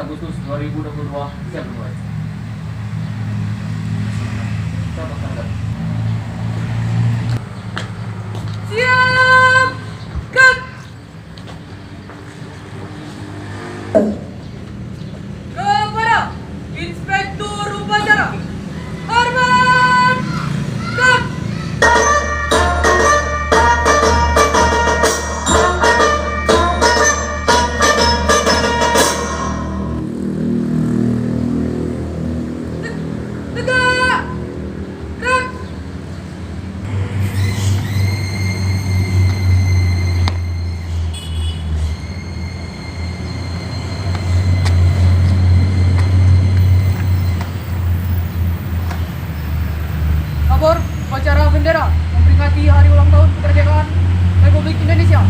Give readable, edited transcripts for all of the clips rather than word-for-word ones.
Agustus 2022 siap dimulai. Siap laksanakan. Siap, cut. Kepada Inspektur Upacara, Arman, cut. Tegak, cut. Kabur upacara bendera memperingati hari ulang tahun kemerdekaan Republik Indonesia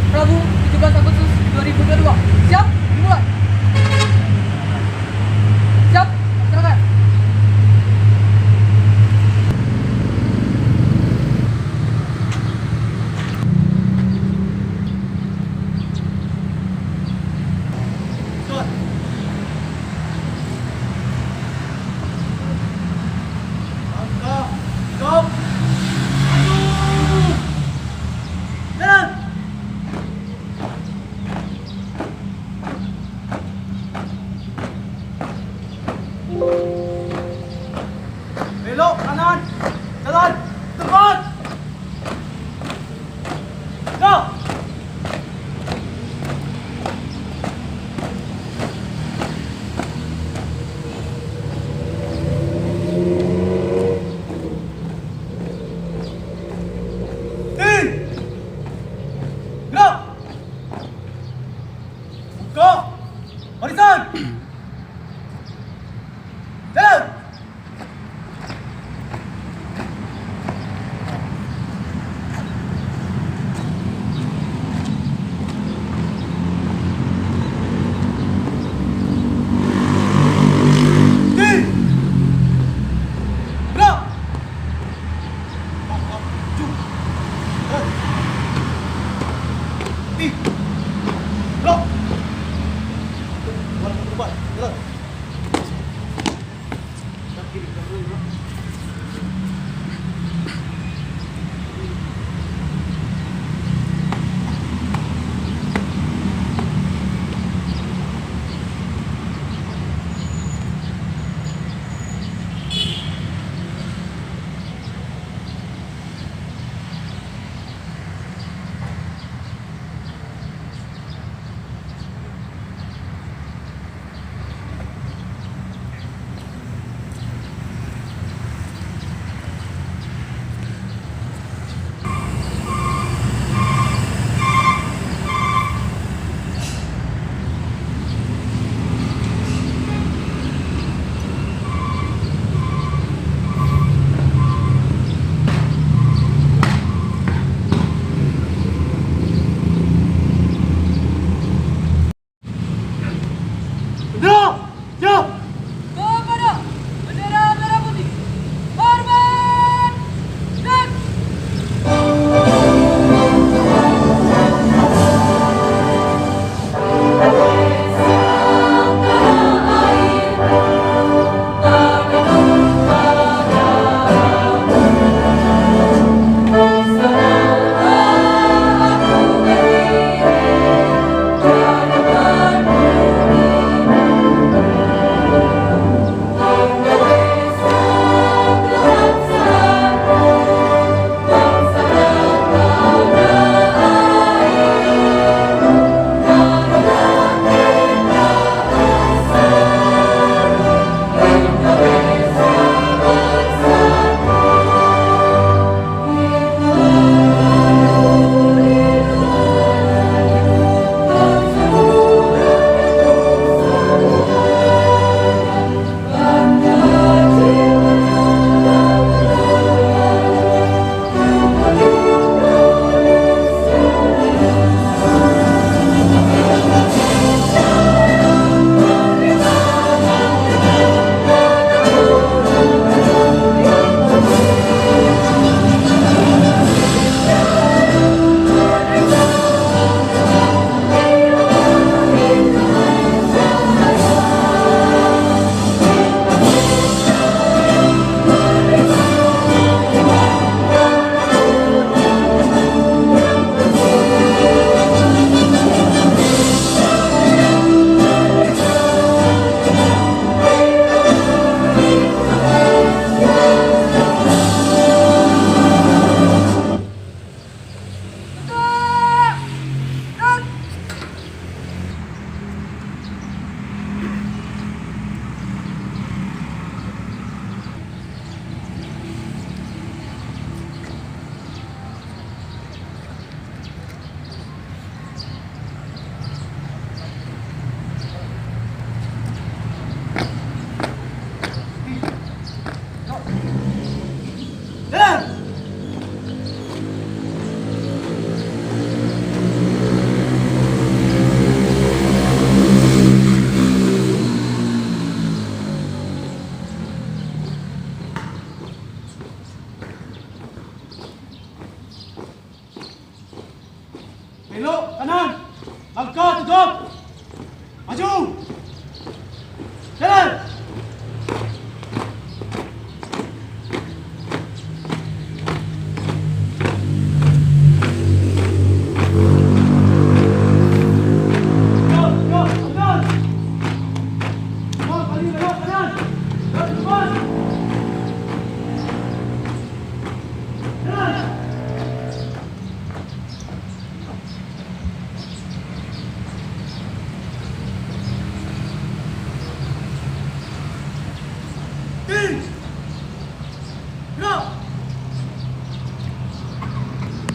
Rabu 17 Agustus 2022. Siap, dimulai. Siap, laksanakan. Belok kanan, jalan tepat. Go. Tin. Gerak. Buka. Barisan. Jalan. Kepada bendera merah putih, Arman, cut.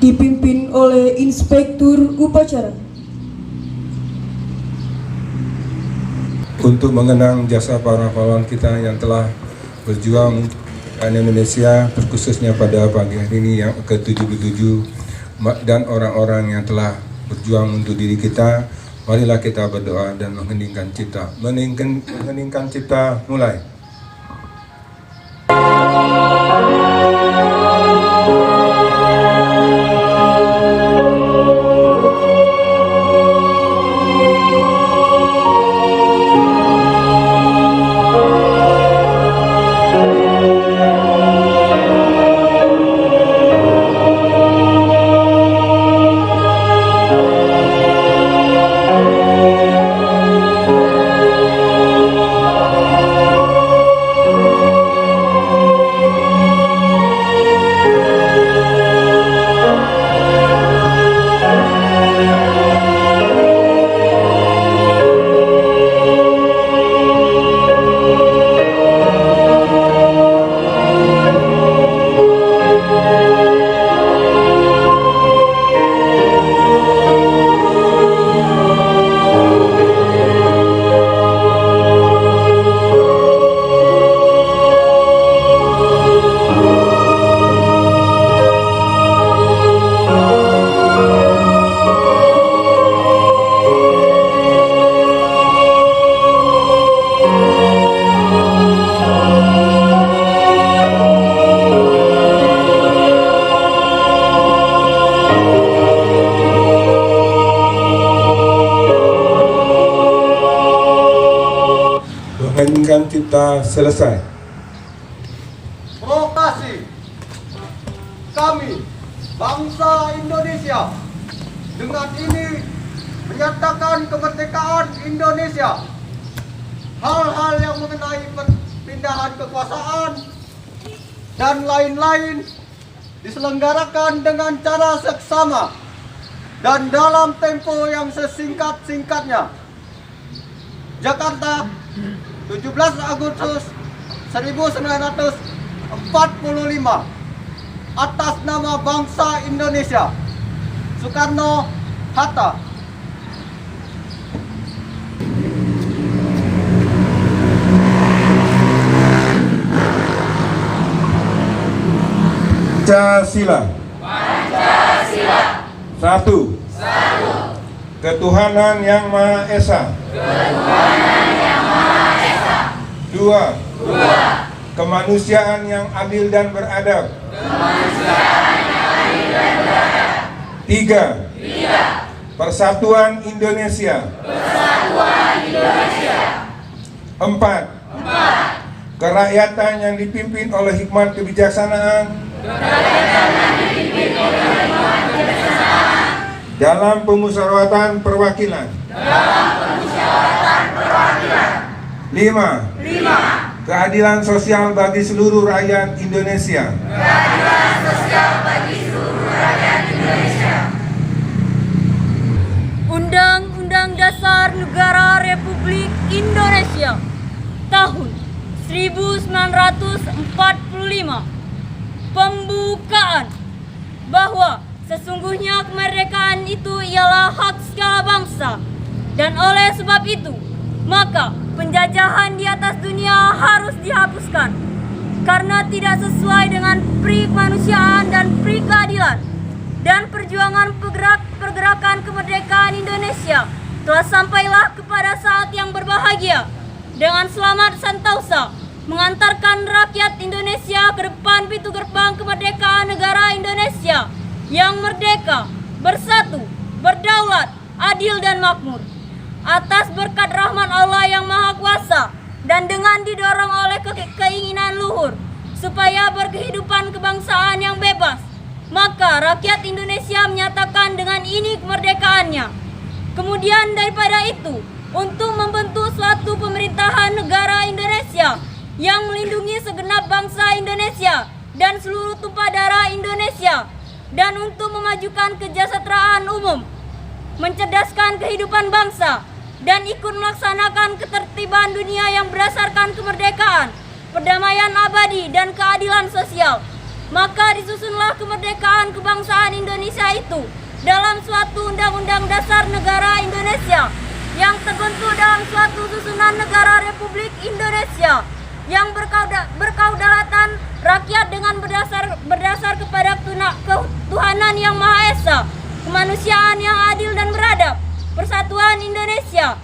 dipimpin oleh Inspektur Upacara. Untuk mengenang jasa para pahlawan kita yang telah berjuang di Indonesia, terkhususnya pada pagi hari ini yang ke-77, dan orang-orang yang telah berjuang untuk diri kita, marilah kita berdoa dan mengheningkan cipta. Mengheningkan cipta, mulai. Mengheningkan cipta, selesai. Proklamasi kami, bangsa Indonesia, dengan ini menyatakan kemerdekaan Indonesia. Hal-hal yang mengenai perpindahan kekuasaan dan lain-lain diselenggarakan dengan cara seksama dan dalam tempo yang sesingkat-singkatnya. Jakarta, 17 Agustus 1945, atas nama bangsa Indonesia. Soekarno, Hatta. Pancasila. Satu. Ketuhanan Yang Maha Esa. Dua. Kemanusiaan yang adil dan beradab. Tiga. Persatuan Indonesia. Empat. Kerakyatan yang dipimpin oleh hikmat kebijaksanaan dalam pemusyawaratan perwakilan. Lima. Keadilan sosial bagi seluruh rakyat Indonesia. Undang-Undang Dasar Negara Republik Indonesia tahun 1945. Pembukaan bahwa sesungguhnya kemerdekaan itu ialah hak segala bangsa, dan oleh sebab itu maka penjajahan di atas dunia harus dihapuskan karena tidak sesuai dengan pri kemanusiaan dan pri keadilan. Dan perjuangan pergerakan kemerdekaan Indonesia telah sampailah kepada saat yang berbahagia dengan selamat santausa mengantarkan rakyat Indonesia ke depan pintu gerbang kemerdekaan negara Indonesia yang merdeka, bersatu, berdaulat, adil dan makmur. Atas berkat rahmat Allah yang Maha Kuasa dan dengan didorong oleh keinginan luhur supaya berkehidupan kebangsaan yang bebas, maka rakyat Indonesia menyatakan dengan ini kemerdekaannya. Kemudian daripada itu, untuk membentuk suatu pemerintahan negara Indonesia yang melindungi segenap bangsa Indonesia dan seluruh tumpah darah Indonesia, dan untuk memajukan kesejahteraan umum, mencerdaskan kehidupan bangsa, dan ikut melaksanakan ketertiban dunia yang berdasarkan kemerdekaan, perdamaian abadi, dan keadilan sosial. maka disusunlah kemerdekaan kebangsaan Indonesia itu dalam suatu undang-undang dasar negara Indonesia yang terbentuk dalam suatu susunan negara Republik Indonesia yang berkedaulatan rakyat dengan berdasar kepada ketuhanan yang Maha Esa, kemanusiaan yang adil dan beradab, persatuan Indonesia,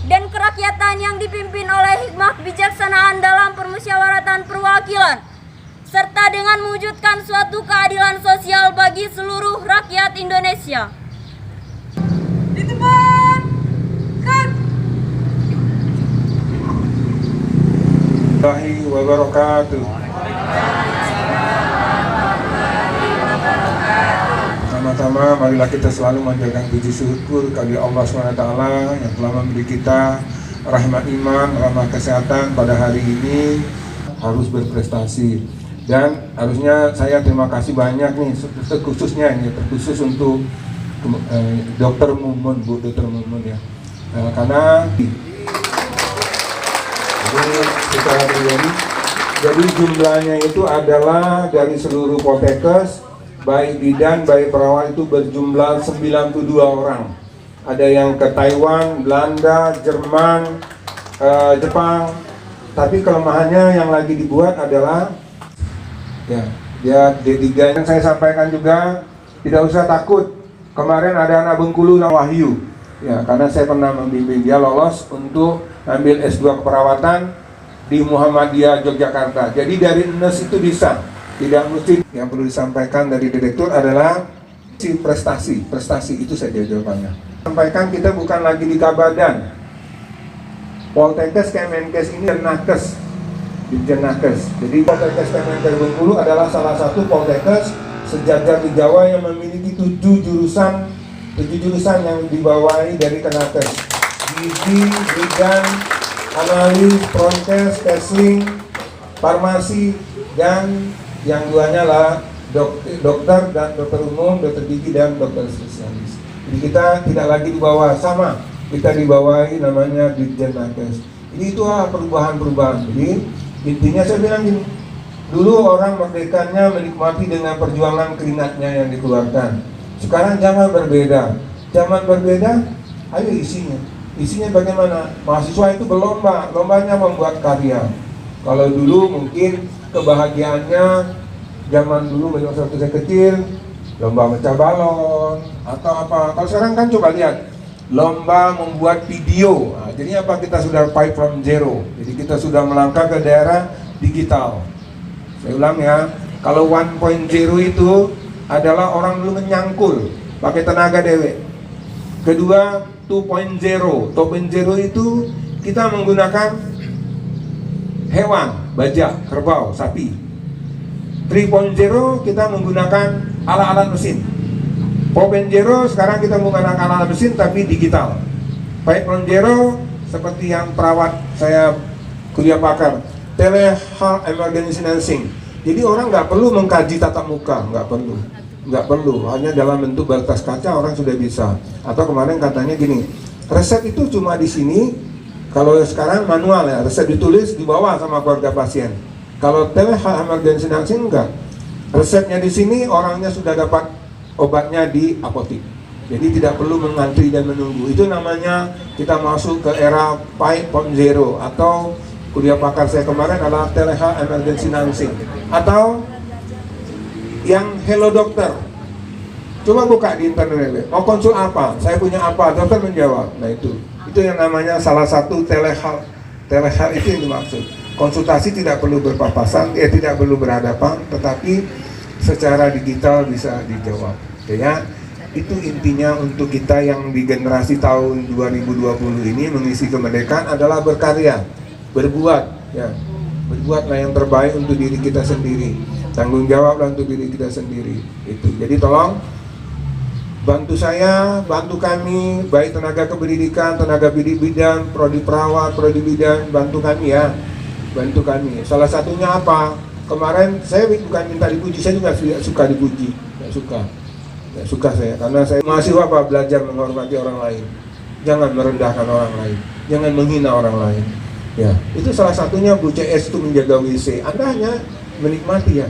dan kerakyatan yang dipimpin oleh hikmah kebijaksanaan dalam permusyawaratan perwakilan, serta dengan mewujudkan suatu keadilan sosial bagi seluruh rakyat Indonesia. Warahmatullahi wabarakatuh. Pertama-tama marilah kita selalu menjalankan puji syukur kepada Allah SWT yang telah memberi kita rahmat iman, rahmat kesehatan pada hari ini, harus berprestasi. Dan harusnya saya terima kasih banyak nih, terkhususnya ini terkhusus untuk Dr. Mumun, Bu Dr. Mumun ya, karena secara pribadi, jadi jumlahnya itu adalah dari seluruh Poltekkes, baik bidan, baik perawat itu berjumlah 92 orang. Ada yang ke Taiwan, Belanda, Jerman, Jepang. Tapi kelemahannya yang lagi dibuat adalah dia D3. Yang saya sampaikan juga, tidak usah takut. Kemarin ada anak Bengkulu namanya Wahyu. Ya, karena saya pernah membimbing dia lolos untuk ambil S2 keperawatan di Muhammadiyah Yogyakarta. Jadi dari nurse itu bisa, tidak mesti. Yang perlu disampaikan dari direktur adalah si prestasi itu saja jawabannya. Sampaikan kita bukan lagi di Kabadan. Poltekkes Kemenkes ini Nakes, Dirjen Nakes. Jadi Poltekkes Kemenkes Bengkulu adalah salah satu Poltekkes sejajar di Jawa yang memiliki 7 jurusan yang dibawahi dari Kemenkes. Gizi, bidan, analis, prokes, testing, farmasi, dan yang duanya lah dokter dan dokter umum, dokter gigi dan dokter spesialis. Jadi kita tidak lagi di bawah sama, kita dibawahi namanya Dirjen Nakes. Jadi itu perubahan-perubahan. Jadi intinya saya bilang gini, dulu orang merdekanya menikmati dengan perjuangan keringatnya yang dikeluarkan. Sekarang zaman berbeda, ayo isinya bagaimana? Mahasiswa itu berlomba, lombanya membuat karya. Kalau dulu mungkin kebahagiaannya zaman dulu waktu saya kecil, lomba mecah balon atau apa. Kalau sekarang kan coba lihat, lomba membuat video. Nah, jadi apa, kita sudah fight from zero. Jadi kita sudah melangkah ke daerah digital. Saya ulang ya, kalau 1.0 itu adalah orang dulu menyangkul pakai tenaga dewe. Kedua 2.0 itu kita menggunakan hewan, bajak, kerbau, sapi. 3.0 kita menggunakan alat-alat mesin. 4.0 sekarang kita menggunakan alat mesin tapi digital. 5.0 seperti yang perawat saya kuliah pakar, telehealth emergency nursing. Jadi orang nggak perlu mengkaji tatap muka, nggak perlu, hanya dalam bentuk batas kaca orang sudah bisa. Atau kemarin katanya gini, resep itu cuma di sini. Kalau sekarang manual ya, resep ditulis dibawa sama keluarga pasien. Kalau telehealth emergency nursing enggak, resepnya di sini, orangnya sudah dapat obatnya di apotik. Jadi tidak perlu mengantri dan menunggu. Itu namanya kita masuk ke era 5.0 atau kuliah pakar saya kemarin adalah telehealth emergency nursing. Atau yang hello dokter, coba buka di internet, mau konsul apa, saya punya apa, dokter menjawab. Nah itu yang namanya salah satu telehealth itu yang dimaksud. Konsultasi tidak perlu berpapasan, tidak perlu berhadapan, tetapi secara digital bisa dijawab. Ya, itu intinya untuk kita yang di generasi tahun 2020 ini mengisi kemerdekaan adalah berkarya, berbuat, ya, berbuatlah yang terbaik untuk diri kita sendiri, tanggung jawablah untuk diri kita sendiri. Itu. Jadi tolong bantu saya, bantu kami, baik tenaga kependidikan, tenaga bidan, prodi perawat, prodi bidan, bantu kami ya, bantu kami. Salah satunya apa? Kemarin saya bukan minta dipuji, saya juga suka dipuji, nggak suka saya, karena saya mahasiswa apa, belajar menghormati orang lain, jangan merendahkan orang lain, jangan menghina orang lain. Ya, itu salah satunya Bu CS itu menjaga WC. Anda hanya menikmati ya,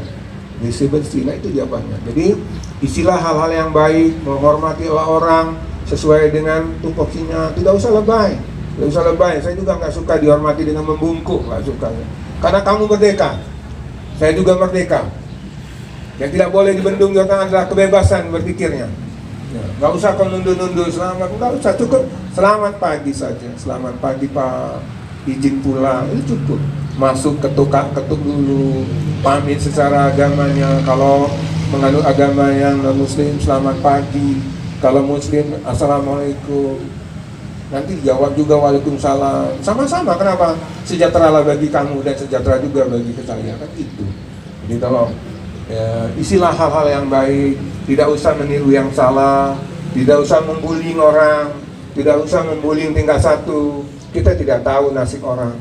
bersih-bersih. Nah itu jawabannya. Jadi isilah hal-hal yang baik, menghormati orang sesuai dengan tupoksinya. Tidak usah lebay, tidak usah lebay. Saya juga nggak suka dihormati dengan membungkuk, nggak suka. Karena kamu merdeka, saya juga merdeka. Yang tidak boleh dibendung adalah kebebasan berpikirnya. Nggak usah kau nundur-nundur, selamat, nggak usah, cukup selamat pagi saja. Selamat pagi Pak, izin pulang, itu cukup. Masuk ketuk dulu, pamit secara agamanya. Kalau menganut agama yang non muslim, selamat pagi. Kalau muslim, assalamualaikum. Nanti jawab juga waalaikumsalam. Sama-sama, kenapa? Sejahteralah bagi kamu dan sejahtera juga bagi saya, kan itu. Jadi tolong isilah hal-hal yang baik, tidak usah meniru yang salah, tidak usah membullying orang, tidak usah membullying tingkat 1. Kita tidak tahu nasib orang,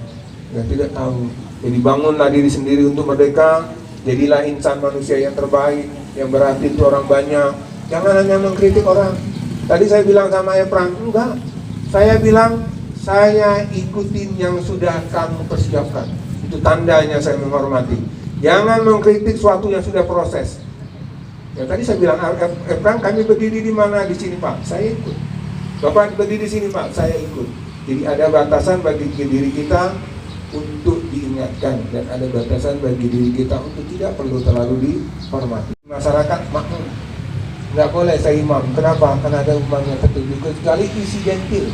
tidak tahu. Jadi bangunlah diri sendiri untuk merdeka, jadilah insan manusia yang terbaik, yang berarti itu orang banyak. Jangan hanya mengkritik orang. Tadi saya bilang sama Efran, enggak. Saya bilang, saya ikutin yang sudah kamu persiapkan. Itu tandanya saya menghormati. Jangan mengkritik sesuatu yang sudah proses. Ya tadi saya bilang, Efran, kami berdiri di mana? Di sini Pak, saya ikut. Bapak berdiri di sini Pak, saya ikut. Jadi ada batasan bagi diri kita untuk diingatkan, dan ada batasan bagi diri kita untuk tidak perlu terlalu dihormati. Masyarakat makmum, nggak boleh saya imam. Kenapa? Karena ada umamnya petunjuk, kecuali isi gentil.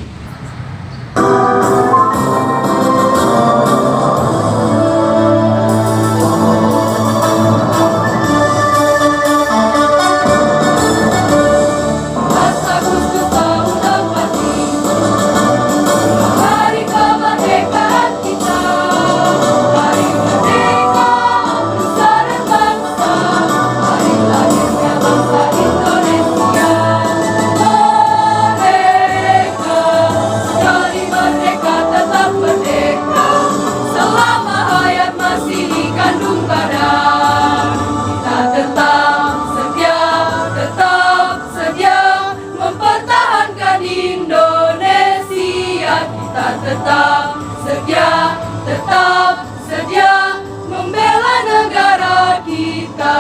Tetap sedia membela negara kita.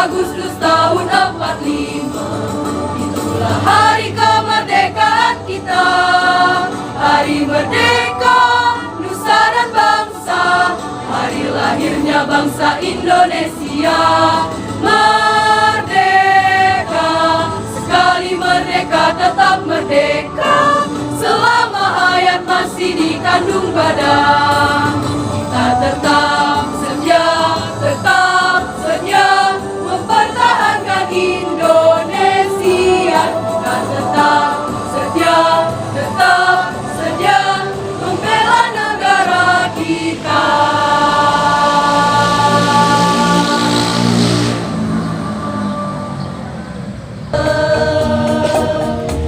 Agustus tahun 45, itulah hari kemerdekaan kita. Hari merdeka, nusa dan bangsa, hari lahirnya bangsa Indonesia. Merdeka, sekali merdeka tetap merdeka, selama hayat masih dikandung badan. Kita tetap sedia mempertahankan Indonesia. Kita tetap sedia membela negara kita.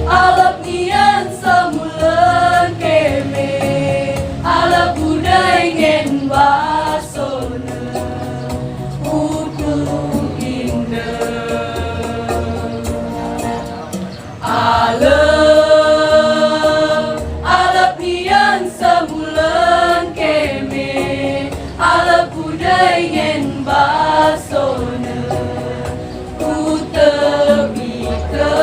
Alap nian semulen keme, alap budaya ngen basona, uku alap nian sebulan keme, alap budaya ngen basona, ku tebika.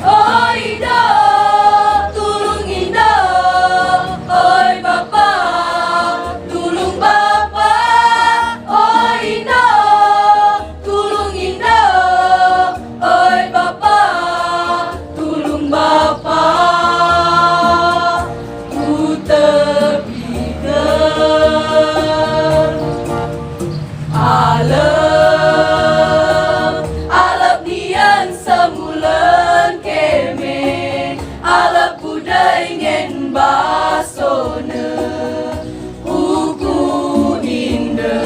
Oi da, tulung indah, oi bapa, tulung bapa, oi da, tulung indah, oi bapa, tulung bapa, ku tebika. Alap nian semulen keme, alap budaya ngen basona, uku indah.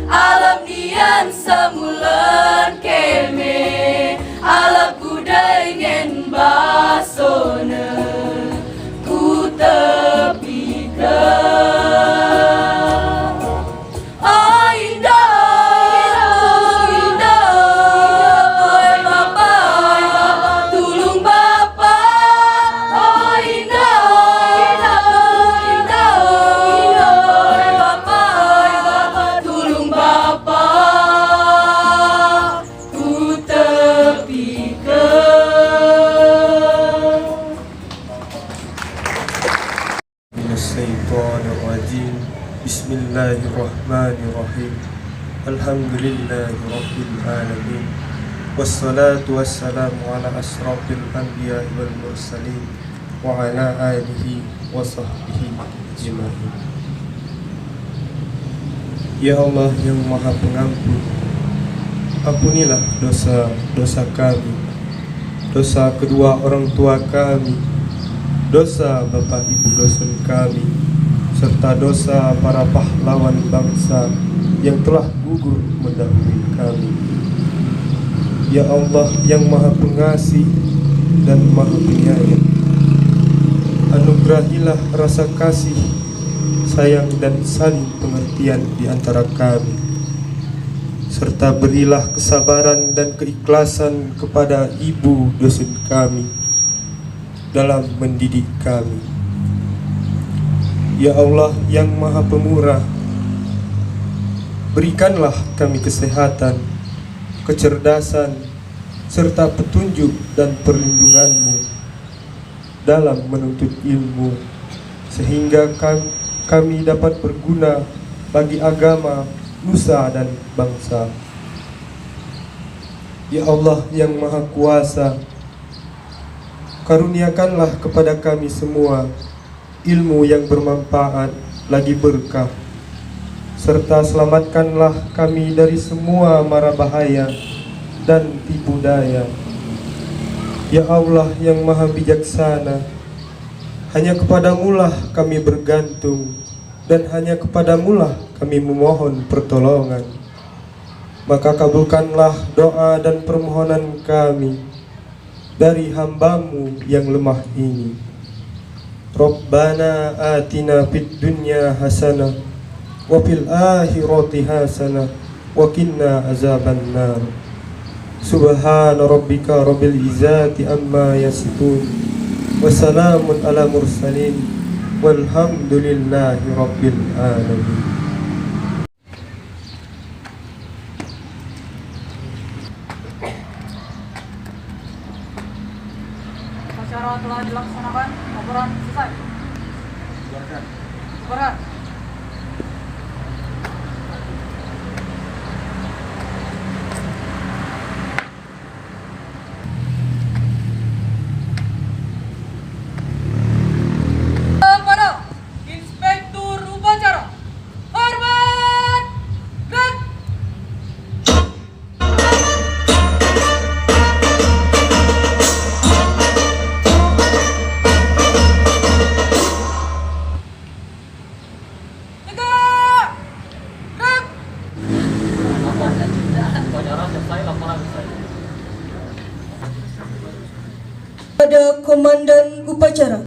Alap nian semulen الرجيم بسم الله الرحمن الرحيم الحمد لله رب العالمين والصلاة والسلام على أشرف الأنبياء والمرسلين وعلى آله وصحبه أجمعين. Ya Allah yang Maha Pengampun, ampunilah dosa-dosa kami, dosa kedua orang tua kami, dosa bapak ibu dosen kami, serta dosa para pahlawan bangsa yang telah gugur mendahului kami. Ya Allah yang Maha Pengasih dan Maha Penyayang, anugerahilah rasa kasih, sayang dan saling pengertian di antara kami, serta berilah kesabaran dan keikhlasan kepada ibu dosen kami dalam mendidik kami. Ya Allah yang Maha Pemurah, berikanlah kami kesehatan, kecerdasan, serta petunjuk dan perlindungan-Mu dalam menuntut ilmu, sehingga kami dapat berguna bagi agama, nusa dan bangsa. Ya Allah yang Maha Kuasa, karuniakanlah kepada kami semua ilmu yang bermanfaat lagi berkah, serta selamatkanlah kami dari semua mara bahaya dan tipu daya. Ya Allah yang Maha Bijaksana, hanya kepadamulah kami bergantung dan hanya kepadamulah kami memohon pertolongan. Maka kabulkanlah doa dan permohonan kami dari hamba-Mu yang lemah ini. Rabbana atina fid dunya hasanah wa fil akhirati hasanah wa qina azabannar. Subhana rabbika rabbil izzati amma yasifun wa salamun ala mursalin walhamdulillahi rabbil alamin. Acara telah dilaksanakan, laporan selesai. Bubarkan. Kepada Inspektur Upacara, hormat, gerak. Tegak, gerak. Upacara selesai, laporan selesai. Pada Komandan Upacara.